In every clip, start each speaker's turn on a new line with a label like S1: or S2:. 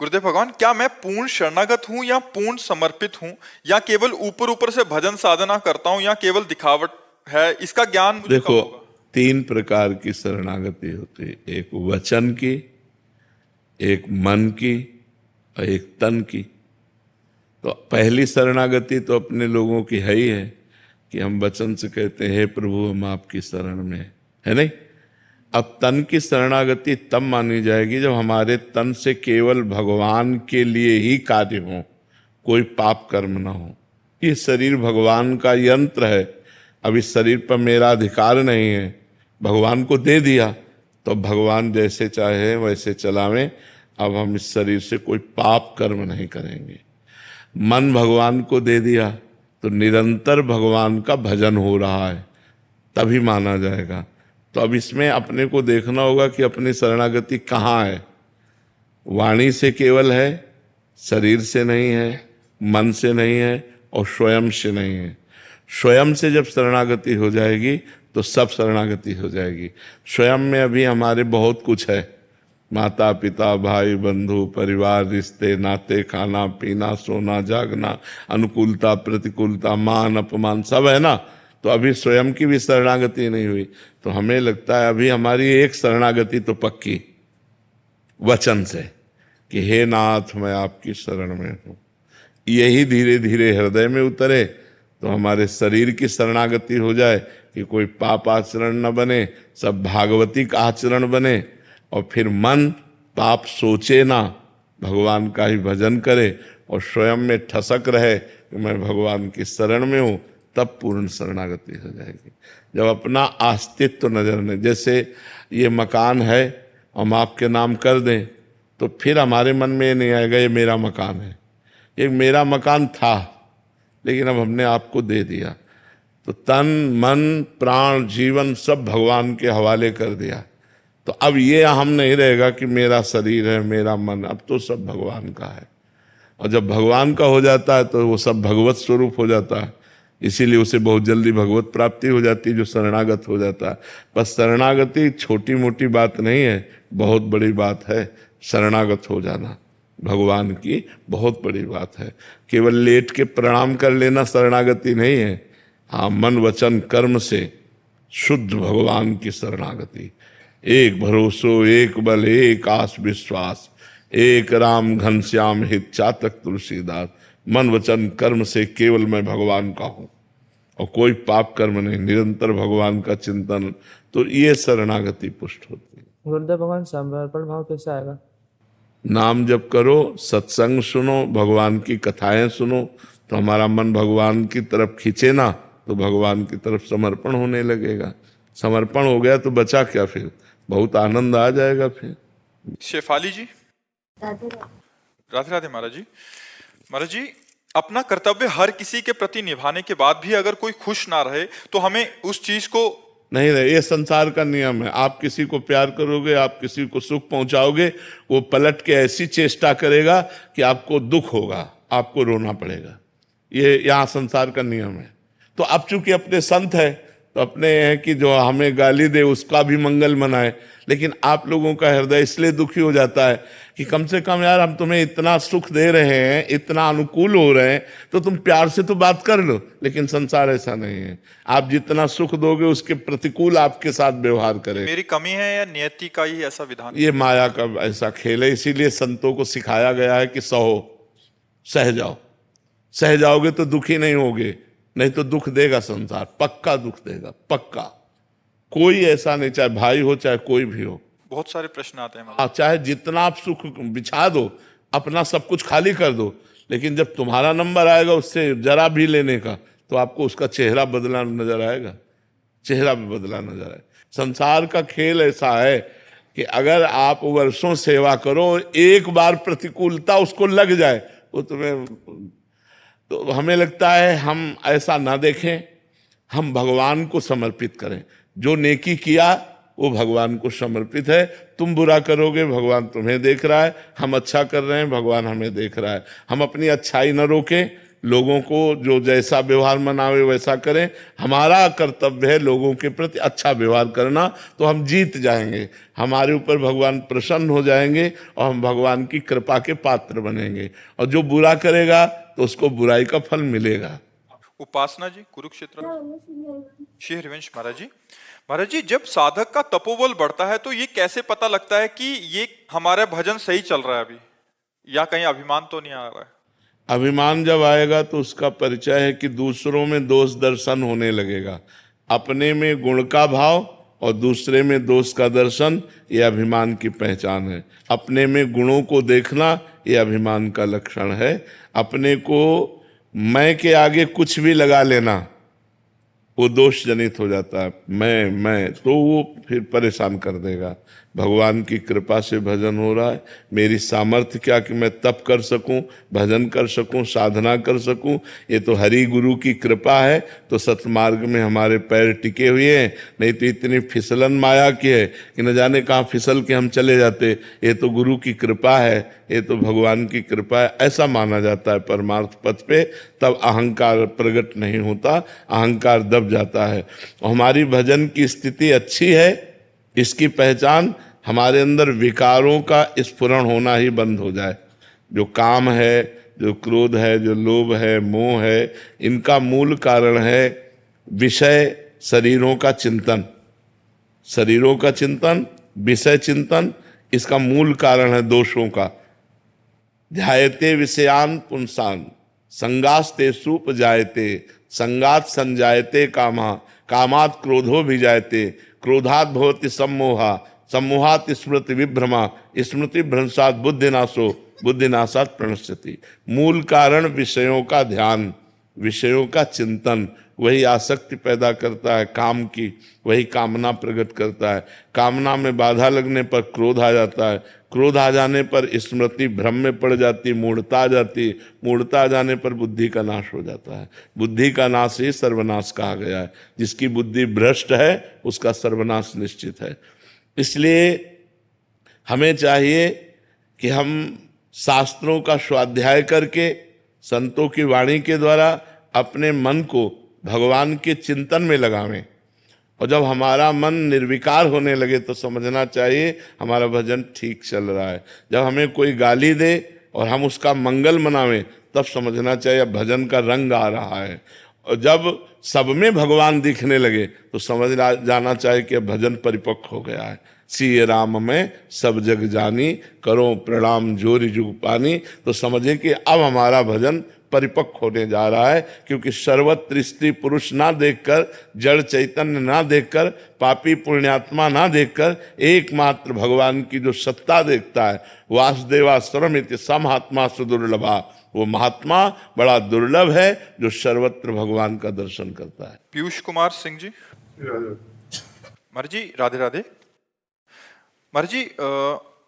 S1: गुरुदेव भगवान, क्या मैं पूर्ण शरणागत हूँ या पूर्ण समर्पित हूँ, या केवल ऊपर ऊपर से भजन साधना करता हूँ, या केवल दिखावट है? इसका ज्ञान मुझे कब
S2: देखो,
S1: होगा?
S2: 3 प्रकार की शरणागति होती है, एक वचन की, एक मन की और एक तन की। तो पहली शरणागति तो अपने लोगों की है ही है कि हम वचन से कहते हैं हे प्रभु हम आपकी शरण में, है नहीं? अब तन की शरणागति तब मानी जाएगी जब हमारे तन से केवल भगवान के लिए ही कार्य हो, कोई पाप कर्म ना हो। ये शरीर भगवान का यंत्र है, अब इस शरीर पर मेरा अधिकार नहीं है, भगवान को दे दिया तो भगवान जैसे चाहे वैसे चलावें। अब हम इस शरीर से कोई पाप कर्म नहीं करेंगे। मन भगवान को दे दिया तो निरंतर भगवान का भजन हो रहा है, तभी माना जाएगा। तो अब इसमें अपने को देखना होगा कि अपनी शरणागति कहाँ है। वाणी से केवल है, शरीर से नहीं है, मन से नहीं है और स्वयं से नहीं है। स्वयं से जब शरणागति हो जाएगी तो सब शरणागति हो जाएगी। स्वयं में अभी हमारे बहुत कुछ है, माता पिता भाई बंधु परिवार रिश्ते नाते खाना पीना सोना जागना अनुकूलता प्रतिकूलता मान अपमान सब है ना। तो अभी स्वयं की भी शरणागति नहीं हुई। तो हमें लगता है अभी हमारी एक शरणागति तो पक्की वचन से कि हे नाथ मैं आपकी शरण में हूँ। यही धीरे धीरे हृदय में उतरे तो हमारे शरीर की शरणागति हो जाए कि कोई पाप आचरण न बने, सब भागवती का आचरण बने। और फिर मन पाप सोचे ना, भगवान का ही भजन करे और स्वयं में ठसक रहे कि मैं भगवान की शरण में हूँ, तब पूर्ण शरणागति हो जाएगी। जब अपना अस्तित्व नजर में, जैसे ये मकान है हम आपके नाम कर दें तो फिर हमारे मन में ये नहीं आएगा ये मेरा मकान है। ये मेरा मकान था लेकिन अब हमने आपको दे दिया, तो तन मन प्राण जीवन सब भगवान के हवाले कर दिया। तो अब ये अहम नहीं रहेगा कि मेरा शरीर है मेरा मन, अब तो सब भगवान का है। और जब भगवान का हो जाता है तो वो सब भगवत स्वरूप हो जाता है। इसीलिए उसे बहुत जल्दी भगवत प्राप्ति हो जाती है जो शरणागत हो जाता है। बस शरणागति छोटी मोटी बात नहीं है, बहुत बड़ी बात है। शरणागत हो जाना भगवान की बहुत बड़ी बात है। केवल लेट के प्रणाम कर लेना शरणागति नहीं है। हाँ, मन वचन कर्म से शुद्ध भगवान की शरणागति। एक भरोसो एक बल एक आस विश्वास, एक राम घनश्याम हित चातक तुलसीदास। मन वचन कर्म से केवल मैं भगवान का हूँ और कोई पाप कर्म नहीं, निरंतर भगवान का चिंतन, तो ये शरणागति पुष्ट होती है।
S3: गुरुदेव भगवान समर्पण भाव कैसे आएगा?
S2: नाम जप करो, सत्संग सुनो, भगवान की कथाएं सुनो, तो हमारा मन भगवान की तरफ खींचे ना तो भगवान की तरफ समर्पण होने लगेगा। समर्पण हो गया तो बचा क्या, फिर बहुत आनंद आ जाएगा। फिर
S1: शेफाली जी, राधे राधे महाराज जी। महाराज जी, अपना कर्तव्य हर किसी के प्रति निभाने के बाद भी अगर कोई खुश ना रहे तो हमें उस चीज को
S2: नहीं रहे। ये संसार का नियम है। आप किसी को प्यार करोगे, आप किसी को सुख पहुंचाओगे, वो पलट के ऐसी चेष्टा करेगा कि आपको दुख होगा, आपको रोना पड़ेगा। ये यहाँ संसार का नियम है। तो अब चूंकि अपने संत है तो अपने हैं कि जो हमें गाली दे उसका भी मंगल मनाए, लेकिन आप लोगों का हृदय इसलिए दुखी हो जाता है कि कम से कम यार हम तुम्हें इतना सुख दे रहे हैं, इतना अनुकूल हो रहे हैं, तो तुम प्यार से तो बात कर लो। लेकिन संसार ऐसा नहीं है। आप जितना सुख दोगे उसके प्रतिकूल आपके साथ व्यवहार करें।
S1: मेरी कमी है या नियति का ही ऐसा विधान?
S2: ये माया का ऐसा खेल है। इसीलिए संतों को सिखाया गया है कि सहो, सह जाओ। सह जाओगे तो दुखी नहीं होगे, नहीं तो दुख देगा संसार, पक्का दुख देगा, पक्का। कोई ऐसा नहीं, चाहे भाई हो चाहे कोई भी हो।
S1: बहुत सारे प्रश्न आते हैं।
S2: चाहे जितना आप सुख बिछा दो, अपना सब कुछ खाली कर दो, लेकिन जब तुम्हारा नंबर आएगा उससे जरा भी लेने का तो आपको उसका चेहरा बदला नजर आएगा, चेहरा भी बदला नजर आएगा। संसार का खेल ऐसा है कि अगर आप वर्षों सेवा करो, एक बार प्रतिकूलता उसको लग जाए वो तुम्हें, तो हमें लगता है हम ऐसा ना देखें, हम भगवान को समर्पित करें। जो नेकी किया वो भगवान को समर्पित है। तुम बुरा करोगे भगवान तुम्हें देख रहा है, हम अच्छा कर रहे हैं भगवान हमें देख रहा है। हम अपनी अच्छाई न रोकें, लोगों को जो जैसा व्यवहार मनावे वैसा करें। हमारा कर्तव्य है लोगों के प्रति अच्छा व्यवहार करना, तो हम जीत जाएंगे, हमारे ऊपर भगवान प्रसन्न हो जाएंगे और हम भगवान की कृपा के पात्र बनेंगे। और जो बुरा करेगा तो उसको बुराई का फल मिलेगा।
S1: उपासना जी, कुरुक्षेत्र। श्री हरिवंश महाराज जी। महाराज जी, जब साधक का तपोबल बढ़ता है तो ये कैसे पता लगता है कि ये हमारा भजन सही चल रहा है अभी, या कहीं अभिमान तो नहीं आ रहा है?
S2: अभिमान जब आएगा तो उसका परिचय है कि दूसरों में दोष दर्शन होने लगेगा। अपने में गुण का भाव और दूसरे में दोष का दर्शन, ये अभिमान की पहचान है। अपने में गुणों को देखना, ये अभिमान का लक्षण है। अपने को मैं के आगे कुछ भी लगा लेना, वो दोष जनित हो जाता है। मैं तो वो फिर परेशान कर देगा। भगवान की कृपा से भजन हो रहा है, मेरी सामर्थ्य क्या कि मैं तप कर सकूं, भजन कर सकूं, साधना कर सकूं, ये तो हरि गुरु की कृपा है। तो सतमार्ग में हमारे पैर टिके हुए हैं, नहीं तो इतनी फिसलन माया की है कि न जाने कहाँ फिसल के हम चले जाते। ये तो गुरु की कृपा है, ये तो भगवान की कृपा है, ऐसा माना जाता है परमार्थ पथ पे। तब अहंकार प्रकट नहीं होता, अहंकार दब जाता है। हमारी भजन की स्थिति अच्छी है, इसकी पहचान हमारे अंदर विकारों का स्फुरण होना ही बंद हो जाए। जो काम है, जो क्रोध है, जो लोभ है, मोह है, इनका मूल कारण है विषय शरीरों का चिंतन। शरीरों का चिंतन, विषय चिंतन, इसका मूल कारण है दोषों का। ध्यायते विषयान पुंसान संगास्ते सूप जायते, संगात संजायते कामा, कामात क्रोधो भी जायते, क्रोधात भवति सम्मोहा, सम्मोहात स्मृति विभ्रमा, स्मृति भ्रंशात बुद्धिनाशो, बुद्धिनाशात प्रणश्यति। मूल कारण विषयों का ध्यान, विषयों का चिंतन, वही आसक्ति पैदा करता है काम की, वही कामना प्रकट करता है। कामना में बाधा लगने पर क्रोध आ जाता है, क्रोध आ जाने पर स्मृति भ्रम में पड़ जाती, मूढ़ता आ जाती, मूढ़ता आ जाने पर बुद्धि का नाश हो जाता है। बुद्धि का नाश ही सर्वनाश कहा गया है। जिसकी बुद्धि भ्रष्ट है उसका सर्वनाश निश्चित है। इसलिए हमें चाहिए कि हम शास्त्रों का स्वाध्याय करके, संतों की वाणी के द्वारा अपने मन को भगवान के चिंतन में लगावें। और जब हमारा मन निर्विकार होने लगे तो समझना चाहिए हमारा भजन ठीक चल रहा है। जब हमें कोई गाली दे और हम उसका मंगल मनावें, तब समझना चाहिए भजन का रंग आ रहा है। और जब सब में भगवान दिखने लगे तो समझ जाना चाहिए कि भजन परिपक्व हो गया है। सिय राम में सब जग जानी, करो प्रणाम जोरी जुग पानी। तो समझे कि अब हमारा भजन परिपक्व होने जा रहा है, क्योंकि सर्वत्र स्त्री पुरुष ना देखकर, जड़ चैतन्य ना देखकर, पापी पुण्यात्मा ना देखकर, एकमात्र भगवान की जो सत्ता देखता है, वासुदेवा सर्वमिति समहात्मा सुदुर्लभा, वो महात्मा बड़ा दुर्लभ है जो सर्वत्र भगवान का दर्शन करता है।
S1: पीयूष कुमार सिंह जी। महाराज जी राधे राधे। महाराज जी,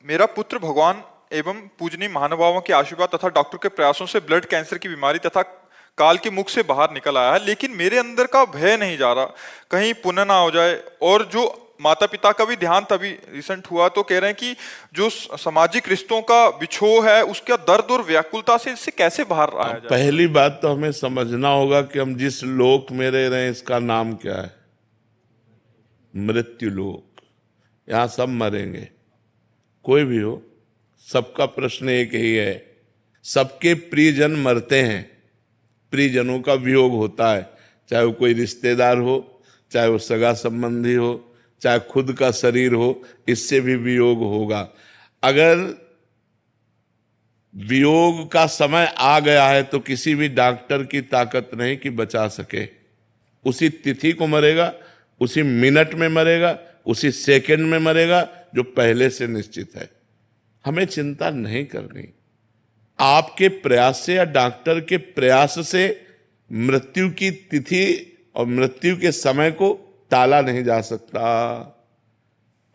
S1: मेरा पुत्र भगवान एवं पूजनीय महानुभावों के आशीर्वाद तथा डॉक्टर के प्रयासों से ब्लड कैंसर की बीमारी तथा काल के मुख से बाहर निकल आया है, लेकिन मेरे अंदर का भय नहीं जा रहा, कहीं पुण्य ना हो जाए। और जो माता पिता का भी ध्यान तभी रिसेंट हुआ तो कह रहे हैं कि जो सामाजिक रिश्तों का बिछोह है उसका दर्द और व्याकुलता से इससे कैसे बाहर आया जाए।
S2: पहली बात तो हमें समझना होगा कि हम जिस लोक में रह रहे हैं इसका नाम क्या है? मृत्यु लोक। यहां सब मरेंगे, कोई भी हो, सबका प्रश्न एक ही है। सबके प्रियजन मरते हैं, प्रियजनों का वियोग होता है, चाहे वो कोई रिश्तेदार हो, चाहे वो सगा संबंधी हो, चाहे खुद का शरीर हो, इससे भी वियोग होगा। अगर वियोग का समय आ गया है तो किसी भी डॉक्टर की ताकत नहीं कि बचा सके। उसी तिथि को मरेगा, उसी मिनट में मरेगा, उसी सेकंड में मरेगा, जो पहले से निश्चित है। हमें चिंता नहीं करनी। आपके प्रयास से या डॉक्टर के प्रयास से मृत्यु की तिथि और मृत्यु के समय को टाला नहीं जा सकता।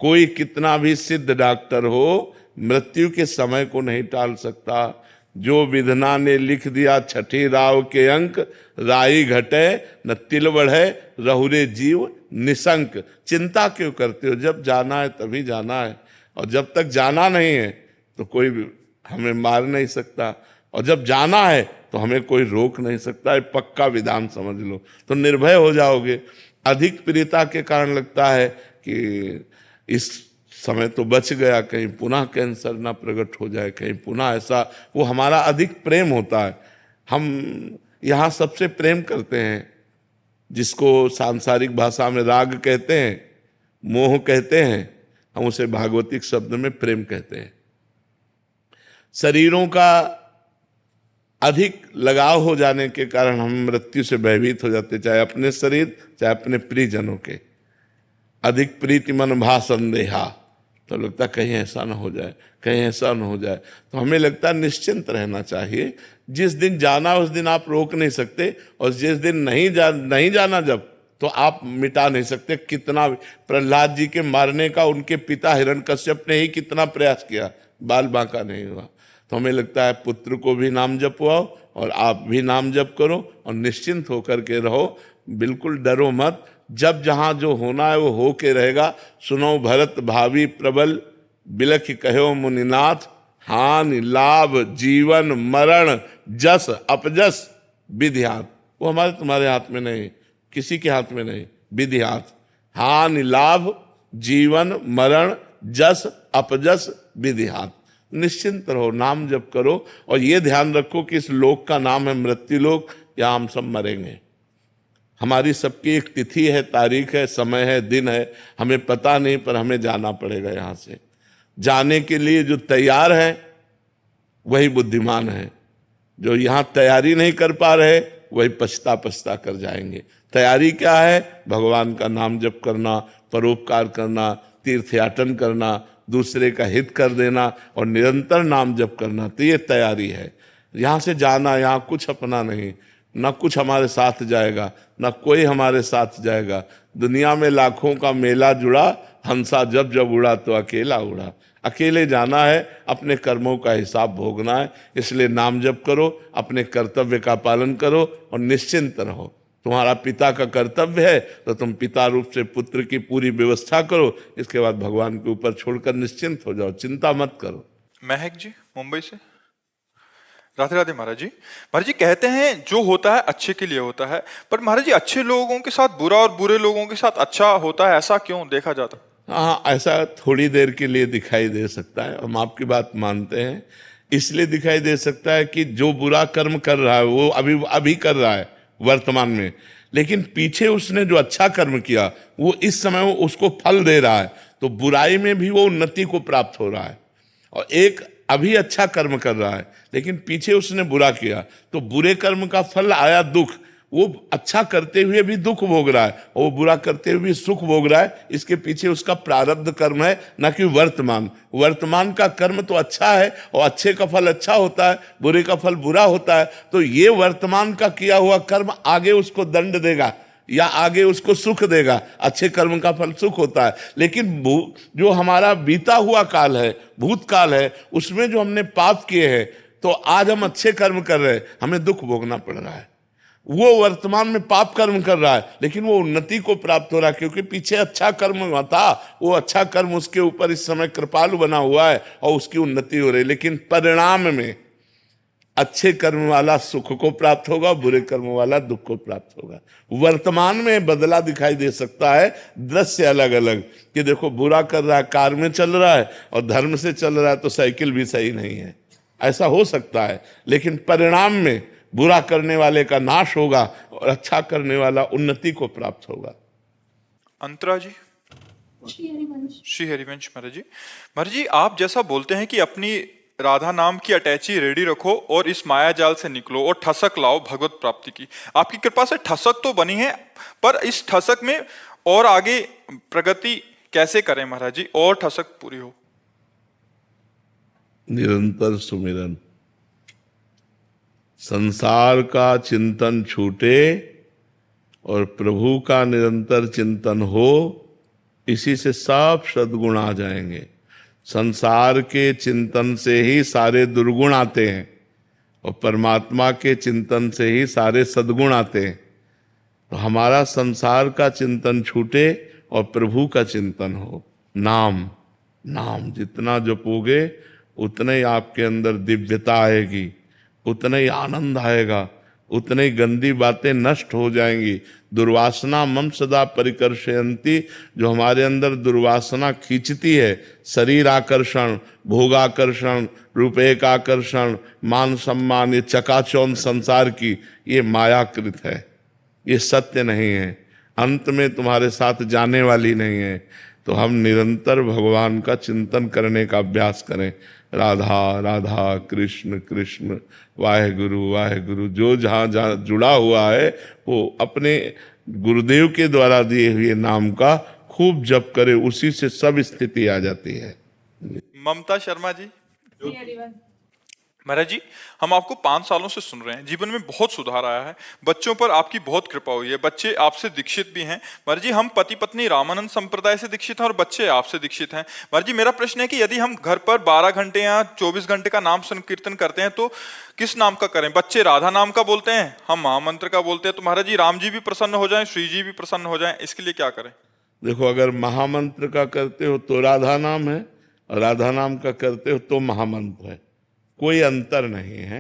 S2: कोई कितना भी सिद्ध डॉक्टर हो, मृत्यु के समय को नहीं टाल सकता। जो विधना ने लिख दिया छठी राव के अंक, राई घटे न तिल बढ़े, रहुरे जीव निशंक। चिंता क्यों करते हो? जब जाना है तभी जाना है, और जब तक जाना नहीं है तो कोई हमें मार नहीं सकता। और जब जाना है तो हमें कोई रोक नहीं सकता है, पक्का विधान समझ लो, तो निर्भय हो जाओगे। अधिक प्रियता के कारण लगता है कि इस समय तो बच गया, कहीं पुनः कैंसर ना प्रकट हो जाए, कहीं पुनः ऐसा, वो हमारा अधिक प्रेम होता है। हम यहाँ सबसे प्रेम करते हैं, जिसको सांसारिक भाषा में राग कहते हैं, मोह कहते हैं, हम उसे भागवतिक शब्द में प्रेम कहते हैं। शरीरों का अधिक लगाव हो जाने के कारण हम मृत्यु से भयभीत हो जाते, चाहे अपने शरीर चाहे अपने प्रियजनों के। अधिक प्रीति मन भा संदेहा, तो लगता कहीं ऐसा ना हो जाए, कहीं ऐसा ना हो जाए, तो हमें लगता है निश्चिंत रहना चाहिए। जिस दिन जाना उस दिन आप रोक नहीं सकते, और जिस दिन नहीं जाना जब, तो आप मिटा नहीं सकते। कितना प्रहलाद जी के मारने का उनके पिता हिरण्यकश्यप ने ही कितना प्रयास किया, बाल बांका नहीं हुआ। तो हमें लगता है पुत्र को भी नाम जपवाओ और आप भी नाम जप करो और निश्चिंत होकर के रहो, बिल्कुल डरो मत। जब जहां जो होना है वो हो के रहेगा। सुनो भरत भावी प्रबल, बिलख कहो मुनिनाथ, हानि लाभ जीवन मरण जस अपजस विधि हाथ। वो हमारे तुम्हारे हाथ में नहीं, किसी के हाथ में नहीं, विधि हाथ। हानि लाभ जीवन मरण जस अपजस विधि हाथ। निश्चिंत रहो, नाम जप करो, और ये ध्यान रखो कि इस लोक का नाम है मृत्यु लोक, या हम सब मरेंगे। हमारी सबकी एक तिथि है, तारीख है, समय है, दिन है, हमें पता नहीं, पर हमें जाना पड़ेगा यहाँ से। जाने के लिए जो तैयार है वही बुद्धिमान है, जो यहाँ तैयारी नहीं कर पा रहे वही पछता कर जाएंगे। तैयारी क्या है? भगवान का नाम जप करना, परोपकार करना, तीर्थयाटन करना, दूसरे का हित कर देना और निरंतर नाम जप करना, तो ये तैयारी है। यहाँ से जाना, यहाँ कुछ अपना नहीं, ना कुछ हमारे साथ जाएगा, ना कोई हमारे साथ जाएगा। दुनिया में लाखों का मेला जुड़ा, हंसा जब जब उड़ा तो अकेला उड़ा। अकेले जाना है, अपने कर्मों का हिसाब भोगना है। इसलिए नाम जप करो, अपने कर्तव्य का पालन करो और निश्चिंत रहो। तुम्हारा पिता का कर्तव्य है तो तुम पिता रूप से पुत्र की पूरी व्यवस्था करो, इसके बाद भगवान के ऊपर छोड़कर निश्चिंत हो जाओ, चिंता मत करो।
S1: महक जी मुंबई से। राधे राधे महाराज जी। महाराज जी कहते हैं जो होता है अच्छे के लिए होता है, पर महाराज जी अच्छे लोगों के साथ बुरा और बुरे लोगों के साथ अच्छा होता है, ऐसा क्यों देखा जाता?
S2: हाँ, ऐसा थोड़ी देर के लिए दिखाई दे सकता है, हम आपकी बात मानते हैं। इसलिए दिखाई दे सकता है कि जो बुरा कर्म कर रहा है वो अभी कर रहा है वर्तमान में, लेकिन पीछे उसने जो अच्छा कर्म किया वो इस समय वो उसको फल दे रहा है, तो बुराई में भी वो उन्नति को प्राप्त हो रहा है। और एक अभी अच्छा कर्म कर रहा है लेकिन पीछे उसने बुरा किया, तो बुरे कर्म का फल आया दुख। वो अच्छा करते हुए भी दुख भोग रहा है और वो बुरा करते हुए भी सुख भोग रहा है। इसके पीछे उसका प्रारब्ध कर्म है, ना कि वर्तमान का कर्म तो अच्छा है और अच्छे का फल अच्छा होता है, बुरे का फल बुरा होता है। तो ये वर्तमान का किया हुआ कर्म आगे उसको दंड देगा या आगे उसको सुख देगा। अच्छे कर्म का फल सुख होता है, लेकिन जो हमारा बीता हुआ काल है, भूतकाल है, उसमें जो हमने पाप किए हैं, तो आज हम अच्छे कर्म कर रहे हैं, हमें दुख भोगना पड़ रहा है। वो वर्तमान में पाप कर्म कर रहा है लेकिन वो उन्नति को प्राप्त हो रहा है, क्योंकि पीछे अच्छा कर्म था, वो अच्छा कर्म उसके ऊपर इस समय कृपालु बना हुआ है और उसकी उन्नति हो रही है। लेकिन परिणाम में अच्छे कर्म वाला सुख को प्राप्त होगा, बुरे कर्म वाला दुख को प्राप्त होगा। वर्तमान में बदला दिखाई दे सकता है, दृश्य अलग अलग, कि देखो बुरा कर रहा है, कार में चल रहा है, और धर्म से चल रहा है तो साइकिल भी सही नहीं है, ऐसा हो सकता है। लेकिन परिणाम में बुरा करने वाले का नाश होगा और अच्छा करने वाला उन्नति को प्राप्त होगा।
S1: अंतरा जी। श्री हरिवंश महाराज जी आप जैसा बोलते हैं कि अपनी राधा नाम की अटैची रेडी रखो और इस माया जाल से निकलो और ठसक लाओ भगवत प्राप्ति की। आपकी कृपा से ठसक तो बनी है, पर इस ठसक में और आगे प्रगति कैसे करें महाराज जी, और ठसक पूरी हो?
S2: निरंतर सुमिरन, संसार का चिंतन छूटे और प्रभु का निरंतर चिंतन हो, इसी से सब सद्गुण आ जाएंगे। संसार के चिंतन से ही सारे दुर्गुण आते हैं और परमात्मा के चिंतन से ही सारे सद्गुण आते हैं। तो हमारा संसार का चिंतन छूटे और प्रभु का चिंतन हो। नाम जितना जपोगे उतने ही आपके अंदर दिव्यता आएगी, उतना ही आनंद आएगा, उतनी ही गंदी बातें नष्ट हो जाएंगी। दुर्वासना मम सदा परिकर्षयन्ति, जो हमारे अंदर दुर्वासना खींचती है, शरीर आकर्षण, भोगाकर्षण, रूपेक आकर्षण, मान सम्मान, ये चकाचौंध संसार की, ये मायाकृत है, ये सत्य नहीं है, अंत में तुम्हारे साथ जाने वाली नहीं है। तो हम निरंतर भगवान का चिंतन करने का अभ्यास करें। राधा राधा कृष्ण कृष्ण वाहेगुरु वाहेगुरु। जो जहाँ जहाँ जुड़ा हुआ है वो अपने गुरुदेव के द्वारा दिए हुए नाम का खूब जप करे, उसी से सब स्थिति आ जाती है।
S1: ममता शर्मा जी। महाराज जी, हम आपको 5 सालों से सुन रहे हैं, जीवन में बहुत सुधार आया है, बच्चों पर आपकी बहुत कृपा हुई है, बच्चे आपसे दीक्षित भी हैं। महाराज जी, हम पति पत्नी रामानंद संप्रदाय से दीक्षित हैं और बच्चे आपसे दीक्षित हैं। महाराज जी, मेरा प्रश्न है कि यदि हम घर पर 12 घंटे या 24 घंटे का नाम संकीर्तन करते हैं तो किस नाम का करें? बच्चे राधा नाम का बोलते हैं, हम महामंत्र का बोलते हैं, तो महाराज जी राम जी भी प्रसन्न हो जाए, श्री जी भी प्रसन्न हो जाए, इसके लिए क्या करें?
S2: देखो, अगर महामंत्र का करते हो तो राधा नाम है, और राधा नाम का करते हो तो महामंत्र है, कोई अंतर नहीं है।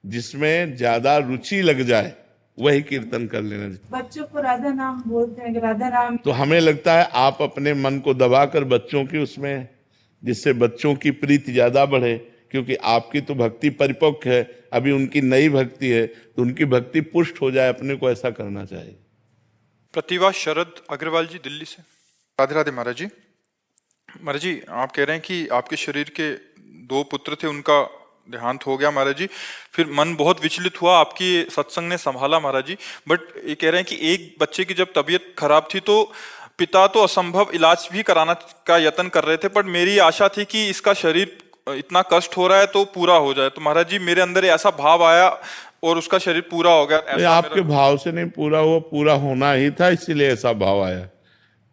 S2: जिसमें ज्यादा रुचि लग जाए वही कीर्तन कर लेना।
S4: बच्चों को राधा नाम बोलते हैं कि राधा नाम,
S2: तो हमें लगता है आप अपने मन को दबाकर बच्चों की उसमें, जिससे बच्चों की प्रीति ज्यादा बढ़े, क्योंकि आपकी तो भक्ति परिपक्व है, अभी उनकी नई भक्ति है, तो उनकी भक्ति पुष्ट हो जाए, अपने को ऐसा करना चाहिए।
S1: प्रतिभा शरद अग्रवाल जी, दिल्ली से। राधे राधे महाराज जी। महाराज जी, आप कह रहे हैं कि आपके शरीर के 2 पुत्र थे, उनका देहांत हो गया महाराज जी, फिर मन बहुत विचलित हुआ, आपकी सत्संग ने संभाला महाराज जी। बट ये कह रहे हैं कि एक बच्चे की जब तबीयत खराब थी तो पिता तो असंभव इलाज भी कराना का यत्न कर रहे थे, पर मेरी आशा थी कि इसका शरीर इतना कष्ट हो रहा है तो पूरा हो जाए। तो महाराज जी, मेरे अंदर ऐसा भाव आया और उसका शरीर पूरा हो गया। ऐसा
S2: आपके भाव से नहीं पूरा हुआ, पूरा होना ही था, इसीलिए ऐसा भाव आया,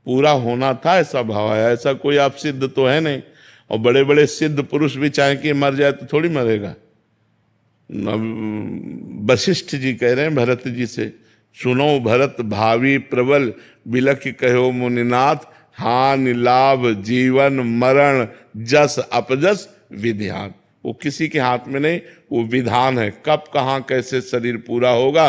S2: पूरा होना था ऐसा भाव आया। ऐसा कोई आप सिद्ध तो है नहीं, और बड़े बड़े सिद्ध पुरुष भी चाहे कि मर जाए तो थोड़ी मरेगा। वशिष्ठ जी कह रहे हैं भरत जी से, सुनो भरत भावी प्रबल, बिलख कहो मुनिनाथ, हानि लाभ जीवन मरण जस अपजस विधान। वो किसी के हाथ में नहीं, वो विधान है, कब कहाँ कैसे शरीर पूरा होगा।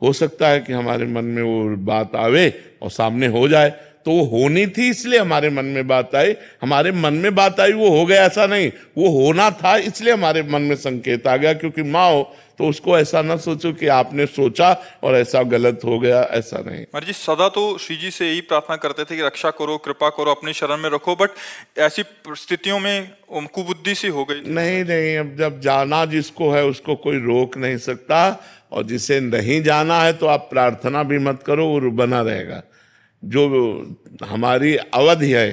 S2: हो सकता है कि हमारे मन में वो बात आवे और सामने हो जाए, तो वो होनी थी इसलिए हमारे मन में बात आई, हमारे मन में बात आई वो हो गया ऐसा नहीं, वो होना था इसलिए हमारे मन में संकेत आ गया। क्योंकि माँ हो तो उसको ऐसा ना सोचो कि आपने सोचा और ऐसा गलत हो गया, ऐसा नहीं।
S1: महाराज जी, सदा तो श्री जी से यही प्रार्थना करते थे कि रक्षा करो, कृपा करो, अपने शरण में रखो, बट ऐसी परिस्थितियों में कुबुद्धि सी हो गई।
S2: नहीं, अब जब जाना जिसको है उसको कोई रोक नहीं सकता, और जिसे नहीं जाना है तो आप प्रार्थना भी मत करो, वो बना रहेगा। जो हमारी अवधि है,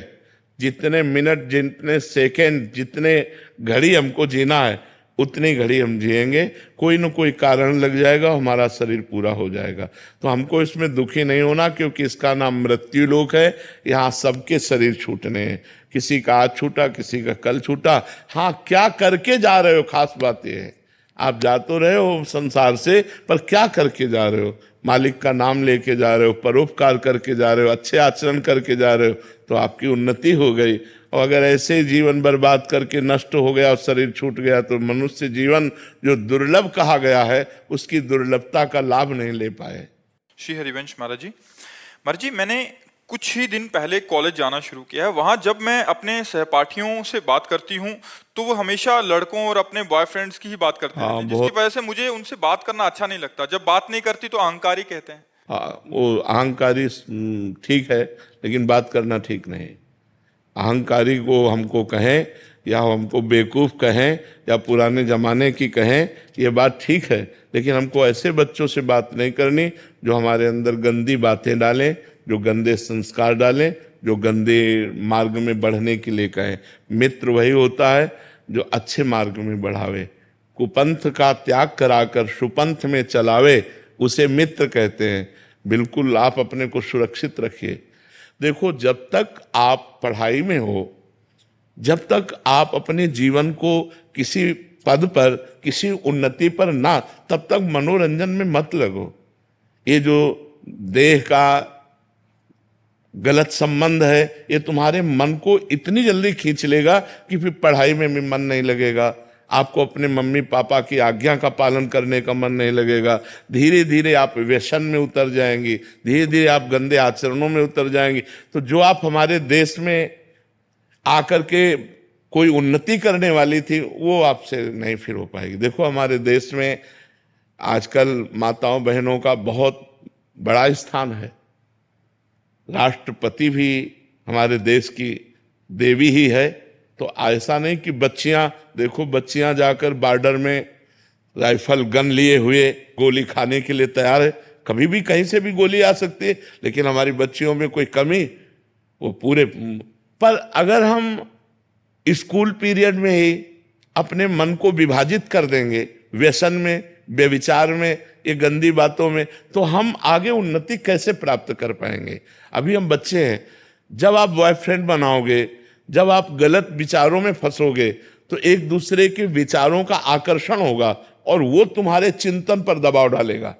S2: जितने मिनट, जितने सेकंड, जितने घड़ी हमको जीना है, उतनी घड़ी हम जिएंगे, कोई न कोई कारण लग जाएगा, हमारा शरीर पूरा हो जाएगा। तो हमको इसमें दुखी नहीं होना, क्योंकि इसका नाम मृत्यु लोक है। यहाँ सबके शरीर छूटने हैं, किसी का आज छूटा, किसी का कल छूटा। हाँ, क्या करके जा रहे हो, खास बात यह है, आप जा तो रहे हो संसार से, पर क्या करके जा रहे हो? मालिक का नाम लेके जा रहे हो, परोपकार करके जा रहे हो, अच्छे आचरण करके जा रहे हो, तो आपकी उन्नति हो गई। और अगर ऐसे जीवन बर्बाद करके नष्ट हो गया और शरीर छूट गया, तो मनुष्य जीवन जो दुर्लभ कहा गया है, उसकी दुर्लभता का लाभ नहीं ले पाए।
S1: श्री हरिवंश महाराज जी। महाराज जी, मैंने कुछ ही दिन पहले कॉलेज जाना शुरू किया है। वहां जब मैं अपने सहपाठियों से बात करती हूं तो वो हमेशा लड़कों और अपने बॉयफ्रेंड्स की ही बात करते हैं, जिसकी वजह से मुझे उनसे बात करना अच्छा नहीं लगता। जब बात नहीं करती तो अहंकारी कहते हैं।
S2: हाँ, वो अहंकारी ठीक है, लेकिन बात करना ठीक नहीं। अहंकारी को हमको कहें या हमको बेवकूफ़ कहें या पुराने ज़माने की कहें, ये बात ठीक है, लेकिन हमको ऐसे बच्चों से बात नहीं करनी जो हमारे अंदर गंदी बातें डालें, जो गंदे संस्कार डालें, जो गंदे मार्ग में बढ़ने के लिए कहें। मित्र वही होता है जो अच्छे मार्ग में बढ़ावे, कुपंथ का त्याग कराकर सुपंथ में चलावे, उसे मित्र कहते हैं। बिल्कुल आप अपने को सुरक्षित रखिए। देखो, जब तक आप पढ़ाई में हो, जब तक आप अपने जीवन को किसी पद पर, किसी उन्नति पर ना, तब तक मनोरंजन में मत लगो। ये जो देह का गलत संबंध है, ये तुम्हारे मन को इतनी जल्दी खींच लेगा कि फिर पढ़ाई में भी मन नहीं लगेगा, आपको अपने मम्मी पापा की आज्ञा का पालन करने का मन नहीं लगेगा, धीरे धीरे आप व्यसन में उतर जाएंगी, धीरे धीरे आप गंदे आचरणों में उतर जाएंगी। तो जो आप हमारे देश में आकर के कोई उन्नति करने वाली थी वो आपसे नहीं फिर हो पाएगी। देखो हमारे देश में आजकल माताओं बहनों का बहुत बड़ा स्थान है, राष्ट्रपति भी हमारे देश की देवी ही है। तो ऐसा नहीं कि बच्चियां, देखो बच्चियां जाकर बॉर्डर में राइफल गन लिए हुए गोली खाने के लिए तैयार है, कभी भी कहीं से भी गोली आ सकती है, लेकिन हमारी बच्चियों में कोई कमी, वो पूरे। पर अगर हम स्कूल पीरियड में ही अपने मन को विभाजित कर देंगे व्यसन में, व्यभिचार में, ये गंदी बातों में, तो हम आगे उन्नति कैसे प्राप्त कर पाएंगे। अभी हम बच्चे हैं, जब आप बॉयफ्रेंड बनाओगे, जब आप गलत विचारों में फंसोगे तो एक दूसरे के विचारों का आकर्षण होगा और वो तुम्हारे चिंतन पर दबाव डालेगा,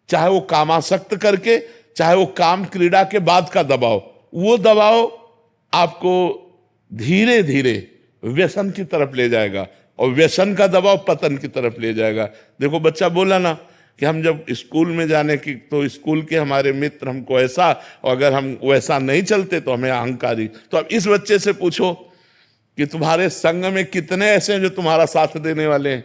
S2: चाहे वो कामासक्त करके, चाहे वो काम क्रीड़ा के बाद का दबाव। वो दबाव आपको धीरे धीरे व्यसन की तरफ ले जाएगा और व्यसन का दबाव पतन की तरफ ले जाएगा। देखो बच्चा बोला ना कि हम जब स्कूल में जाने की, तो स्कूल के हमारे मित्र हमको ऐसा, और अगर हम वैसा नहीं चलते तो हमें अहंकारी। तो अब इस बच्चे से पूछो कि तुम्हारे संग में कितने ऐसे हैं जो तुम्हारा साथ देने वाले हैं?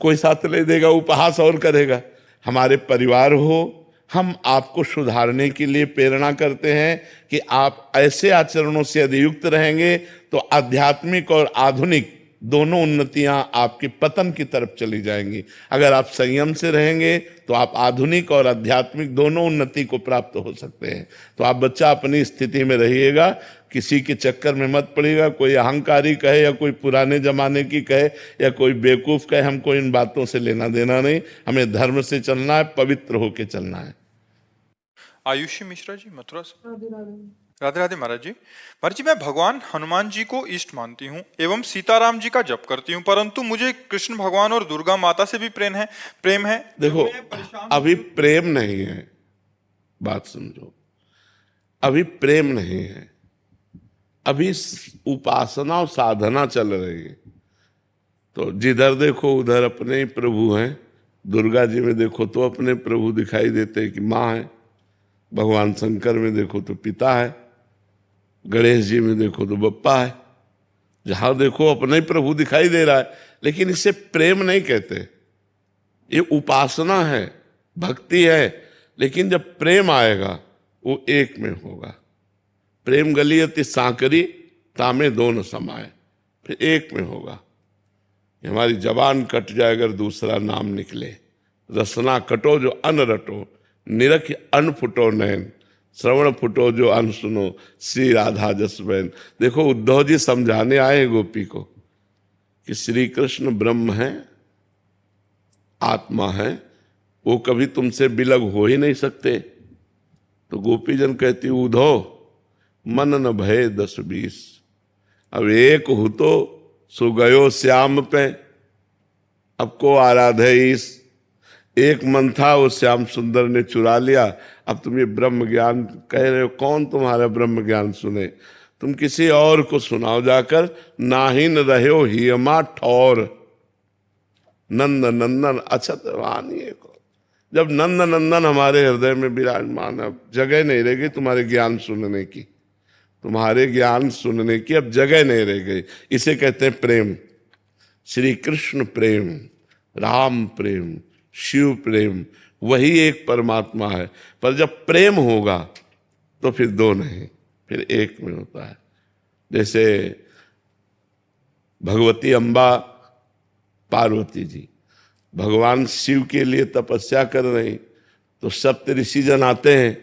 S2: कोई साथ नहीं देगा, उपहास और करेगा। हमारे परिवार हो, हम आपको सुधारने के लिए प्रेरणा करते हैं कि आप ऐसे आचरणों से यदि युक्त रहेंगे तो आध्यात्मिक और आधुनिक दोनों उन्नतियां आपके पतन की तरफ चली जाएंगी। अगर आप संयम से रहेंगे तो आप आधुनिक और आध्यात्मिक दोनों उन्नति को प्राप्त हो सकते हैं। तो आप बच्चा अपनी स्थिति में रहिएगा, किसी के चक्कर में मत पड़िएगा। कोई अहंकारी कहे या कोई पुराने जमाने की कहे या कोई बेवकूफ कहे, हमको इन बातों से लेना देना नहीं। हमें धर्म से चलना है, पवित्र होकर चलना है।
S1: आयुषी मिश्रा जी, मथुरा से। राधे राधे महाराज जी। महाराज जी, मैं भगवान हनुमान जी को इष्ट मानती हूँ एवं सीताराम जी का जप करती हूँ, परंतु मुझे कृष्ण भगवान और दुर्गा माता से भी प्रेम है।
S2: देखो अभी प्रेम नहीं है, बात समझो, अभी प्रेम नहीं है, अभी उपासना और साधना चल रही है। तो जिधर देखो उधर अपने ही प्रभु हैं। दुर्गा जी में देखो तो अपने प्रभु दिखाई देते हैं कि माँ है, भगवान शंकर में देखो तो पिता है, गणेश जी में देखो तो बप्पा है। जहां देखो अपने ही प्रभु दिखाई दे रहा है, लेकिन इसे प्रेम नहीं कहते। ये उपासना है, भक्ति है, लेकिन जब प्रेम आएगा वो एक में होगा। प्रेम गलियति सांकरी तामे दोनों समाए, फिर एक में होगा। हमारी जबान कट जाए अगर दूसरा नाम निकले, रसना कटो जो अन रटो, निरख अन फुटो नैन, श्रवण फुटो जो अन सुनो, श्री राधा जस बहन। देखो उद्धव जी समझाने आए गोपी को कि श्री कृष्ण ब्रह्म है, आत्मा है, वो कभी तुमसे बिलग हो ही नहीं सकते। तो गोपी जन कहती उद्धव मन न भय 10-20, अब एक हो तो सो गयो श्याम पे, अब को आराधे ईस। एक मन था वो श्याम सुंदर ने चुरा लिया, अब तुम ये ब्रह्म ज्ञान कह रहे हो, कौन तुम्हारा ब्रह्म ज्ञान सुने? तुम किसी और को सुनाओ जाकर। नाहिन रहो हियमा ठौर, नंद नंदन अछत वानिए को। जब नंद नंदन हमारे हृदय में विराजमान, अब जगह नहीं रह गई तुम्हारे ज्ञान सुनने की, तुम्हारे ज्ञान सुनने की अब जगह नहीं रह गई। इसे कहते हैं प्रेम। श्री कृष्ण प्रेम, राम प्रेम, शिव प्रेम, वही एक परमात्मा है। पर जब प्रेम होगा तो फिर दो नहीं, फिर एक में होता है। जैसे भगवती अम्बा पार्वती जी भगवान शिव के लिए तपस्या कर रही, तो सप्त ऋषि जन आते हैं,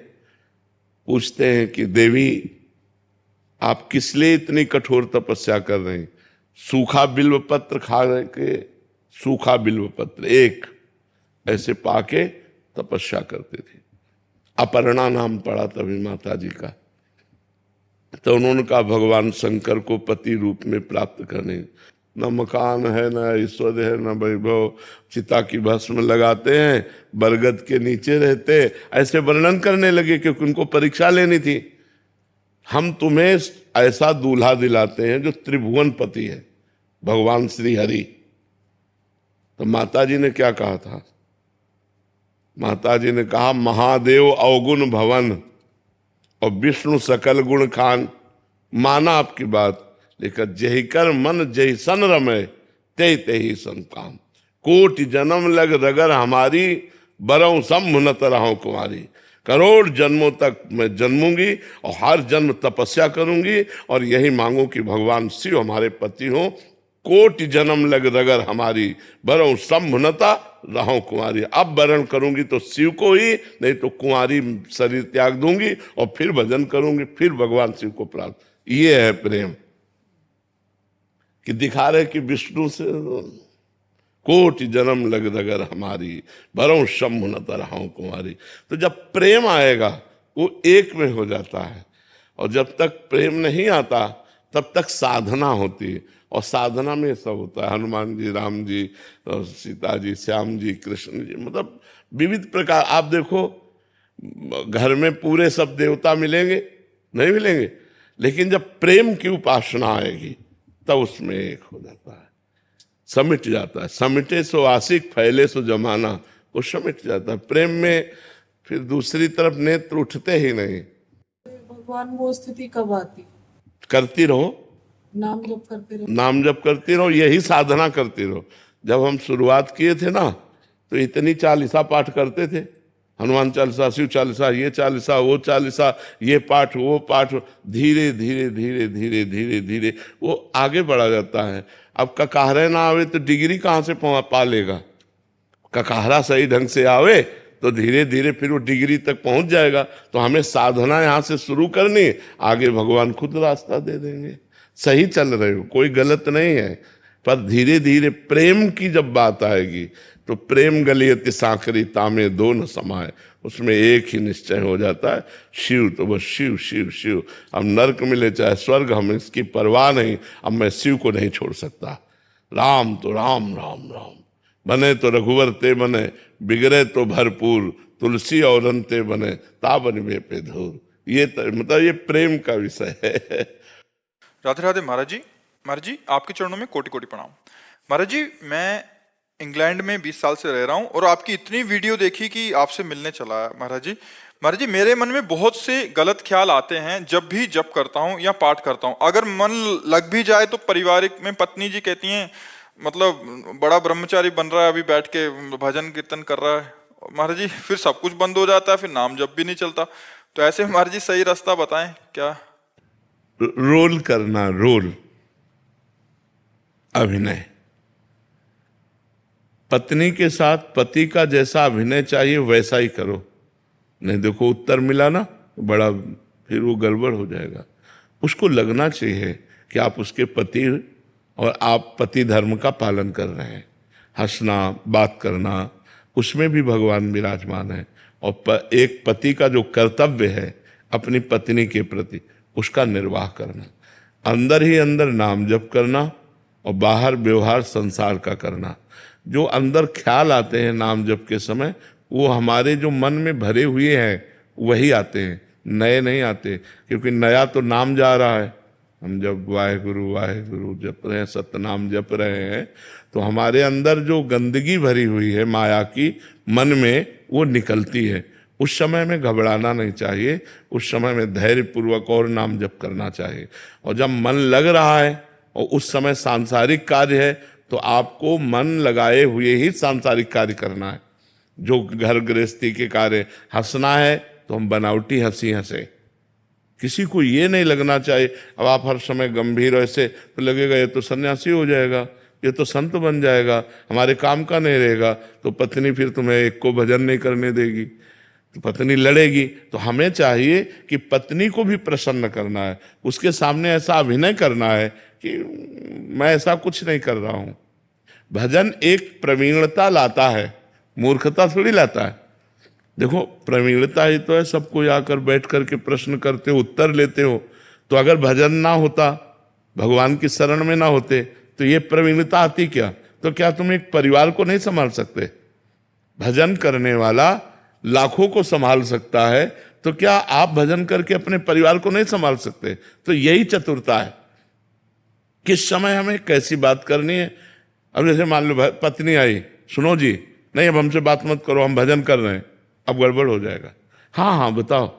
S2: पूछते हैं कि देवी आप किस लिए इतनी कठोर तपस्या कर रही? सूखा बिल्व पत्र खा के, सूखा बिल्व पत्र एक ऐसे पाके तपस्या करते थे। अपर्णा नाम पड़ा तभी माता जी का। तो उन्होंने कहा भगवान शंकर को पति रूप में प्राप्त करने, न मकान है, न ऐश्वर्य है, न वैभव, चिता की भस्म लगाते हैं, बरगद के नीचे रहते, ऐसे वर्णन करने लगे क्योंकि उनको परीक्षा लेनी थी। हम तुम्हें ऐसा दूल्हा दिलाते हैं जो त्रिभुवन पति है, भगवान श्री हरि। तो माता जी ने क्या कहा था? माता जी ने कहा महादेव अवगुण भवन और विष्णु सकल गुण खान। माना आपकी बात, लेकिन जही कर मन जही सन रमे ते ही सन काम। कोटि जन्म लग रगर हमारी बरऊं सम्मुनत रहूं कुमारी। करोड़ जन्मों तक मैं जन्मूंगी और हर जन्म तपस्या करूंगी और यही मांगू कि भगवान शिव हमारे पति हो। कोटि जन्म लग रगर हमारी बरऊं सम्मुनता रहूं कुमारी। अब वरण करूंगी तो शिव को ही, नहीं तो कुंवारी शरीर त्याग दूंगी और फिर भजन करूंगी, फिर भगवान शिव को प्राप्त। ये है प्रेम कि दिखा रहे कि विष्णु से कोटि जन्म लग रगर हमारी भरों सम्मुनत रहूं कुमारी। तो जब प्रेम आएगा वो एक में हो जाता है, और जब तक प्रेम नहीं आता तब तक साधना होती है। और साधना में सब होता है, हनुमान जी, राम जी, सीता जी, श्याम जी, कृष्ण जी, मतलब विविध प्रकार। आप देखो घर में पूरे सब देवता मिलेंगे नहीं मिलेंगे, लेकिन जब प्रेम की उपासना आएगी तब उसमें एक हो जाता है, समिट जाता है। समिटे सो आशिक फैले सो जमाना, वो समिट जाता है प्रेम में। फिर दूसरी तरफ नेत्र उठते ही नहीं।
S4: भगवान वो स्थिति कब आती?
S2: करती रहो,
S4: नाम जप करते रहो,
S2: नाम जप करती रहो, यही साधना करती रहो। जब हम शुरुआत किए थे ना, तो इतनी चालीसा पाठ करते थे, हनुमान चालीसा, शिव चालीसा, ये चालीसा, वो चालीसा, ये पाठ, वो पाठ। धीरे धीरे धीरे धीरे धीरे धीरे वो आगे बढ़ा जाता है। अब ककाहरे ना आवे तो डिग्री कहाँ से पा लेगा? ककाहरा सही ढंग से आवे तो धीरे धीरे फिर वो डिग्री तक पहुंच जाएगा। तो हमें साधना यहाँ से शुरू करनी, आगे भगवान खुद रास्ता दे देंगे। सही चल रहे हो, कोई गलत नहीं है, पर धीरे धीरे प्रेम की जब बात आएगी तो प्रेम गलियति सांकरी तामे दो न समाए, उसमें एक ही निश्चय हो जाता है, शिव तो बस शिव शिव शिव। अब नरक मिले चाहे स्वर्ग, हम इसकी परवाह नहीं। अब मैं शिव को नहीं छोड़ सकता। राम तो राम राम राम, बने तो रघुवर ते बने, बिगड़े तो भरपूर, तुलसी और अंते बने, ताबन में पे धूर। ये मतलब ये प्रेम का विषय है।
S1: राधे राधे महाराज जी। महाराज जी आपके चरणों में कोटि कोटि प्रणाम। महाराज जी मैं इंग्लैंड में 20 साल से रह रहा हूं और आपकी इतनी वीडियो देखी कि आपसे मिलने चला है महाराज जी। महाराज जी मेरे मन में बहुत से गलत ख्याल आते हैं जब भी जप करता हूं या पाठ करता हूं। अगर मन लग भी जाए तो पारिवारिक में पत्नी जी कहती हैं मतलब बड़ा ब्रह्मचारी बन रहा है, अभी बैठ के भजन कीर्तन कर रहा है। महाराज जी फिर सब कुछ बंद हो जाता है, फिर नाम जप भी नहीं चलता। तो ऐसे महाराज जी सही रास्ता बताएं क्या?
S2: रोल करना, रोल अभिनय। पत्नी के साथ पति का जैसा अभिनय चाहिए वैसा ही करो, नहीं देखो उत्तर मिला ना बड़ा, फिर वो गड़बड़ हो जाएगा। उसको लगना चाहिए कि आप उसके पति और आप पति धर्म का पालन कर रहे हैं। हंसना, बात करना, उसमें भी भगवान विराजमान है। और एक पति का जो कर्तव्य है अपनी पत्नी के प्रति, उसका निर्वाह करना, अंदर ही अंदर नाम जप करना और बाहर व्यवहार संसार का करना। जो अंदर ख्याल आते हैं नाम जप के समय, वो हमारे जो मन में भरे हुए हैं वही आते हैं, नए नहीं आते। क्योंकि नया तो नाम जा रहा है। हम जब वाहेगुरु वाहेगुरु जप रहे हैं, सतनाम जप रहे हैं, तो हमारे अंदर जो गंदगी भरी हुई है माया की मन में, वो निकलती है। उस समय में घबराना नहीं चाहिए, उस समय में धैर्य पूर्वक और नाम जप करना चाहिए। और जब मन लग रहा है और उस समय सांसारिक कार्य है, तो आपको मन लगाए हुए ही सांसारिक कार्य करना है। जो घर गृहस्थी के कार्य, हंसना है तो हम बनावटी हंसी हंसे, किसी को ये नहीं लगना चाहिए। अब आप हर समय गंभीर ऐसे तो लगेगा ये तो सन्यासी हो जाएगा, ये तो संत बन जाएगा, हमारे काम का नहीं रहेगा। तो पत्नी फिर तुम्हें एक को भजन नहीं करने देगी, तो पत्नी लड़ेगी। तो हमें चाहिए कि पत्नी को भी प्रसन्न करना है, उसके सामने ऐसा अभिनय करना है कि मैं ऐसा कुछ नहीं कर रहा हूं। भजन एक प्रवीणता लाता है, मूर्खता थोड़ी लाता है। देखो प्रवीणता ही तो है, सबको आकर बैठ करके प्रश्न करते हो, उत्तर लेते हो। तो अगर भजन ना होता, भगवान की शरण में ना होते, तो ये प्रवीणता आती क्या? तो क्या तुम एक परिवार को नहीं संभाल सकते? भजन करने वाला लाखों को संभाल सकता है, तो क्या आप भजन करके अपने परिवार को नहीं संभाल सकते? तो यही चतुरता है। किस समय हमें कैसी बात करनी है। अब जैसे मान लो पत्नी आई, सुनो जी, नहीं अब हमसे बात मत करो, हम भजन कर रहे हैं, अब गड़बड़ हो जाएगा। हाँ हाँ बताओ,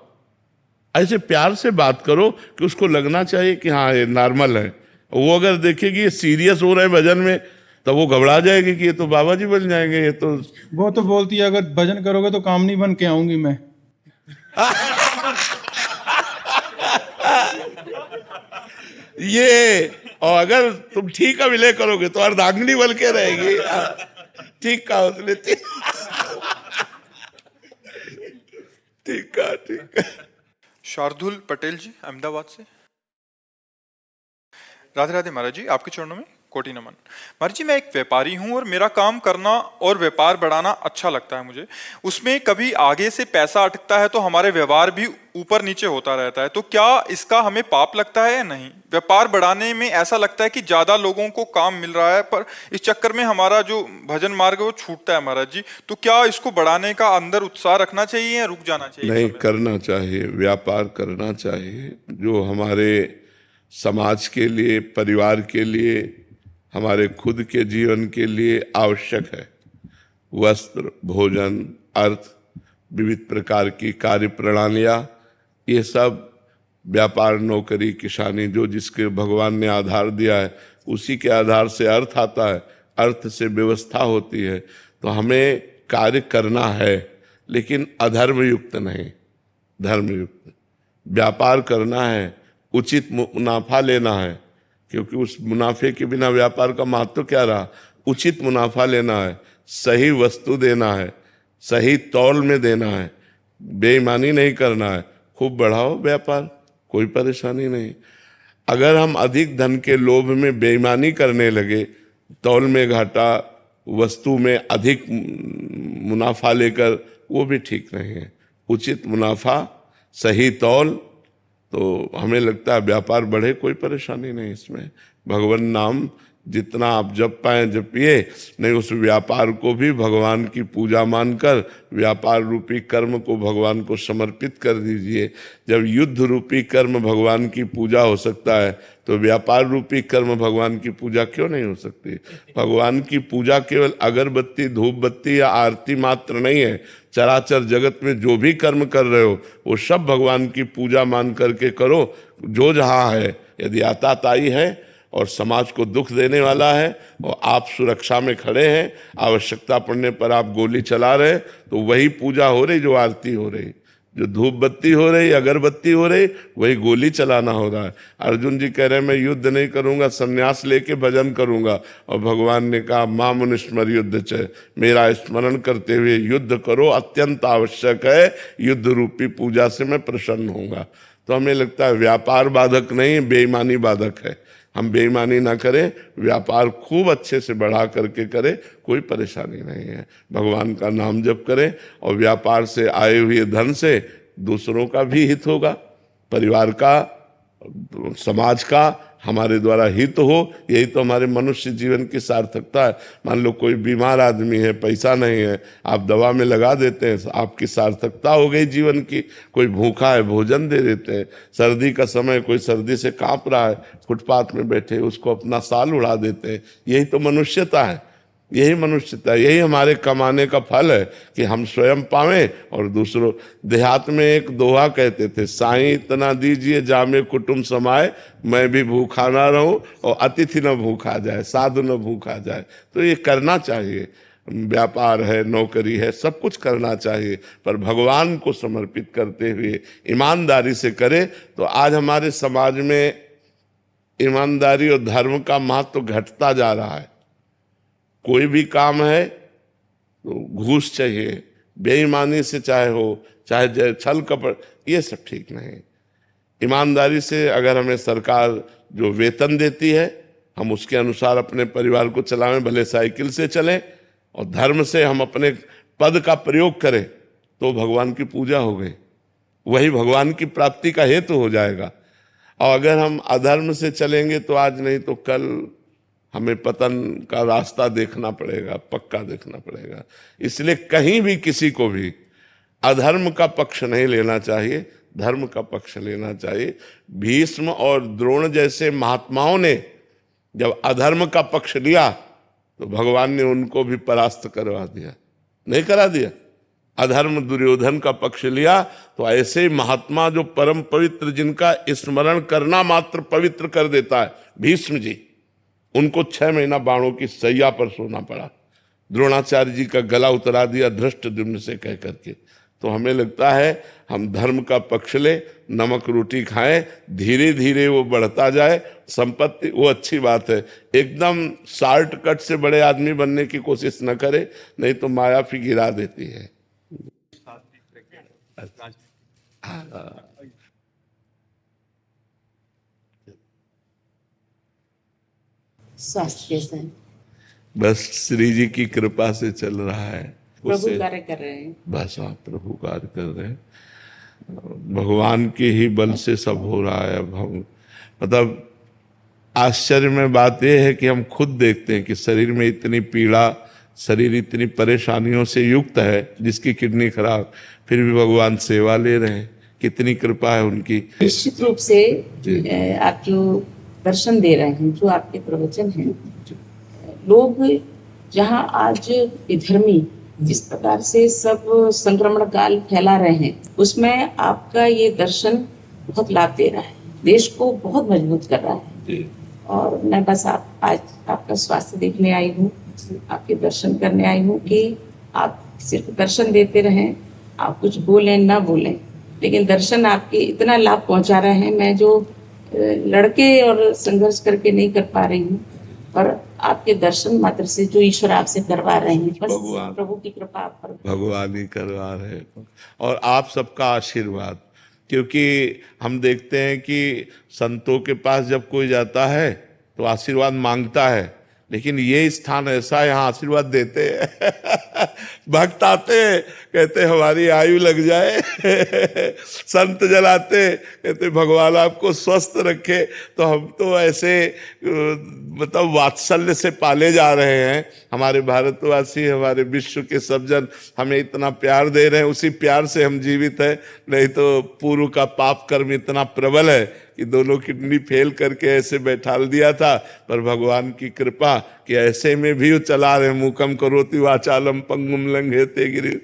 S2: ऐसे प्यार से बात करो कि उसको लगना चाहिए कि हाँ ये नॉर्मल है। वो अगर देखेगी ये सीरियस हो रहे हैं भजन में, तो वो घबरा जाएगी कि ये तो बाबा जी बन जाएंगे, ये तो।
S5: वो तो बोलती है अगर भजन करोगे तो काम नहीं बन के आऊंगी मैं।
S2: ये, और अगर तुम ठीक का विलय करोगे तो अर्धांगिनी बन के रहेगी। ठीक का उसने ठीक का ठीक का।
S1: शार्दुल पटेल जी अहमदाबाद से। राधे राधे महाराज जी, आपके चरणों में कोटि नमन। महाराज जी, मैं एक व्यापारी हूं और मेरा काम करना और व्यापार बढ़ाना अच्छा लगता है मुझे। उसमें कभी आगे से पैसा अटकता है तो हमारे व्यवहार भी ऊपर नीचे होता रहता है, तो क्या इसका हमें पाप लगता है या नहीं? व्यापार बढ़ाने में ऐसा लगता है कि ज्यादा लोगों को काम मिल रहा है, पर इस चक्कर में हमारा जो भजन मार्ग है वो छूटता है महाराज जी। तो क्या इसको बढ़ाने का अंदर उत्साह रखना चाहिए या रुक जाना चाहिए?
S2: नहीं, करना चाहिए, व्यापार करना चाहिए जो हमारे समाज के लिए, परिवार के लिए, हमारे खुद के जीवन के लिए आवश्यक है। वस्त्र, भोजन, अर्थ, विविध प्रकार की कार्य प्रणालियाँ, ये सब व्यापार, नौकरी, किसानी, जो जिसके भगवान ने आधार दिया है उसी के आधार से अर्थ आता है, अर्थ से व्यवस्था होती है। तो हमें कार्य करना है, लेकिन अधर्म युक्त नहीं, धर्मयुक्त। व्यापार करना है, उचित मुनाफा लेना है, क्योंकि उस मुनाफे के बिना व्यापार का महत्व क्या रहा। उचित मुनाफा लेना है, सही वस्तु देना है, सही तौल में देना है, बेईमानी नहीं करना है। खूब बढ़ाओ व्यापार, कोई परेशानी नहीं। अगर हम अधिक धन के लोभ में बेईमानी करने लगे, तौल में घाटा, वस्तु में अधिक मुनाफा लेकर, वो भी ठीक नहीं है। उचित मुनाफा, सही तौल, तो हमें लगता है व्यापार बढ़े, कोई परेशानी नहीं इसमें। भगवान नाम जितना आप जप पाए जपिए, नहीं उस व्यापार को भी भगवान की पूजा मानकर व्यापार रूपी कर्म को भगवान को समर्पित कर दीजिए। जब युद्ध रूपी कर्म भगवान की पूजा हो सकता है, तो व्यापार रूपी कर्म भगवान की पूजा क्यों नहीं हो सकती? भगवान की पूजा केवल अगरबत्ती, धूप बत्ती या आरती मात्र नहीं है। चराचर जगत में जो भी कर्म कर रहे हो वो सब भगवान की पूजा मान करके करो। जो जहाँ है, यदि आताताई है और समाज को दुख देने वाला है और आप सुरक्षा में खड़े हैं, आवश्यकता पड़ने पर आप गोली चला रहे, तो वही पूजा हो रही जो आरती हो रही, जो धूप बत्ती हो रही, अगरबत्ती हो रही, वही गोली चलाना हो रहा है। अर्जुन जी कह रहे हैं मैं युद्ध नहीं करूंगा, संन्यास लेके भजन करूंगा, और भगवान ने कहा माम मुनिस्मर युद्ध च, मेरा स्मरण करते हुए युद्ध करो, अत्यंत आवश्यक है, युद्ध रूपी पूजा से मैं प्रसन्न होऊंगा। तो हमें लगता है व्यापार बाधक नहीं, बेईमानी बाधक है। हम बेईमानी ना करें, व्यापार खूब अच्छे से बढ़ा करके करें, कोई परेशानी नहीं है। भगवान का नाम जप करें और व्यापार से आए हुए धन से दूसरों का भी हित होगा, परिवार का, समाज का, हमारे द्वारा हित हो। यही तो हमारे मनुष्य जीवन की सार्थकता है। मान लो कोई बीमार आदमी है, पैसा नहीं है, आप दवा में लगा देते हैं, आपकी सार्थकता हो गई जीवन की। कोई भूखा है, भोजन दे देते हैं। सर्दी का समय, कोई सर्दी से कांप रहा है, फुटपाथ में बैठे, उसको अपना साल उड़ा देते हैं। यही तो मनुष्यता है, यही मनुष्यता, यही हमारे कमाने का फल है कि हम स्वयं पावें और दूसरों। देहात में एक दोहा कहते थे, साईं इतना दीजिए जामे कुटुंब समाए, मैं भी भूखा ना रहूं और अतिथि न भूखा जाए, साधु न भूखा जाए। तो ये करना चाहिए। व्यापार है, नौकरी है, सब कुछ करना चाहिए, पर भगवान को समर्पित करते हुए ईमानदारी से करें। तो आज हमारे समाज में ईमानदारी और धर्म का महत्व घटता जा रहा है। कोई भी काम है तो घूस चाहिए, बेईमानी से चाहे हो, चाहे छल कपट, ये सब ठीक नहीं। ईमानदारी से अगर हमें सरकार जो वेतन देती है, हम उसके अनुसार अपने परिवार को चलाएं, भले साइकिल से चलें, और धर्म से हम अपने पद का प्रयोग करें, तो भगवान की पूजा हो गई, वही भगवान की प्राप्ति का हेतु हो जाएगा। और अगर हम अधर्म से चलेंगे तो आज नहीं तो कल हमें पतन का रास्ता देखना पड़ेगा, पक्का देखना पड़ेगा। इसलिए कहीं भी किसी को भी अधर्म का पक्ष नहीं लेना चाहिए, धर्म का पक्ष लेना चाहिए। भीष्म और द्रोण जैसे महात्माओं ने जब अधर्म का पक्ष लिया तो भगवान ने उनको भी परास्त करवा दिया, नहीं करा दिया। अधर्म दुर्योधन का पक्ष लिया तो ऐसे महात्मा जो परम पवित्र, जिनका स्मरण करना मात्र पवित्र कर देता है, भीष्म जी, उनको 6 महीना बाणों की सैया पर सोना पड़ा। द्रोणाचार्य जी का गला उतरा दिया धृष्टद्युम्न से कह करके। तो हमें लगता है हम धर्म का पक्ष ले, नमक रोटी खाएं, धीरे धीरे वो बढ़ता जाए संपत्ति, वो अच्छी बात है। एकदम शॉर्टकट से बड़े आदमी बनने की कोशिश न करे, नहीं तो माया फिर गिरा देती है।
S6: स्वास्थ्य कैसा है?
S2: बस श्री जी की कृपा से चल रहा है।
S6: प्रभु कार्य कर रहे हैं।
S2: बस आप प्रभु कार्य कर रहे हैं, भगवान के ही बल से सब हो रहा है। अब हम मतलब आश्चर्य में बात यह है कि हम खुद देखते हैं कि शरीर में इतनी पीड़ा, शरीर इतनी परेशानियों से युक्त है, जिसकी किडनी खराब, फिर भी भगवान सेवा ले रहे हैं। कितनी कृपा है उनकी।
S6: निश्चित रूप से आप जो दर्शन दे रहे हैं, जो आपके प्रवचन हैं, लोग जहाँ आज विधर्मी जिस प्रकार से सब संक्रमण काल फैला रहे हैं, उसमें आपका ये दर्शन बहुत लाभ दे रहा है, देश को बहुत मजबूत कर रहा है। और मैं बस आज आपका स्वास्थ्य देखने आई हूँ, आपके दर्शन करने आई हूँ कि आप सिर्फ दर्शन देते रहें, आप कुछ बोलें ना बोलें, लेकिन दर्शन आपके इतना लाभ पहुंचा रहे हैं। मैं जो लड़के और संघर्ष करके नहीं कर पा रही हूँ, पर आपके दर्शन मात्र से जो ईश्वर आपसे करवा रहे हैं, बस प्रभु की कृपा आप पर,
S2: भगवान ही करवा रहे हैं। और आप सबका आशीर्वाद, क्योंकि हम देखते हैं कि संतों के पास जब कोई जाता है तो आशीर्वाद मांगता है, लेकिन ये स्थान ऐसा है, यहाँ आशीर्वाद देते हैं। भक्त आते हैं, कहते हमारी आयु लग जाए। संत जलाते, कहते भगवान आपको स्वस्थ रखे। तो हम तो ऐसे मतलब वात्सल्य से पाले जा रहे हैं। हमारे भारतवासी, हमारे विश्व के सब जन हमें इतना प्यार दे रहे हैं, उसी प्यार से हम जीवित हैं। नहीं तो पूर्व का पाप कर्म इतना प्रबल है कि दोनों किडनी फेल करके ऐसे बैठाल दिया था। पर भगवान की कृपा कि ऐसे में भी चला रहे। मूकम करोति वाचालम पंगुम लंघेते गिरि।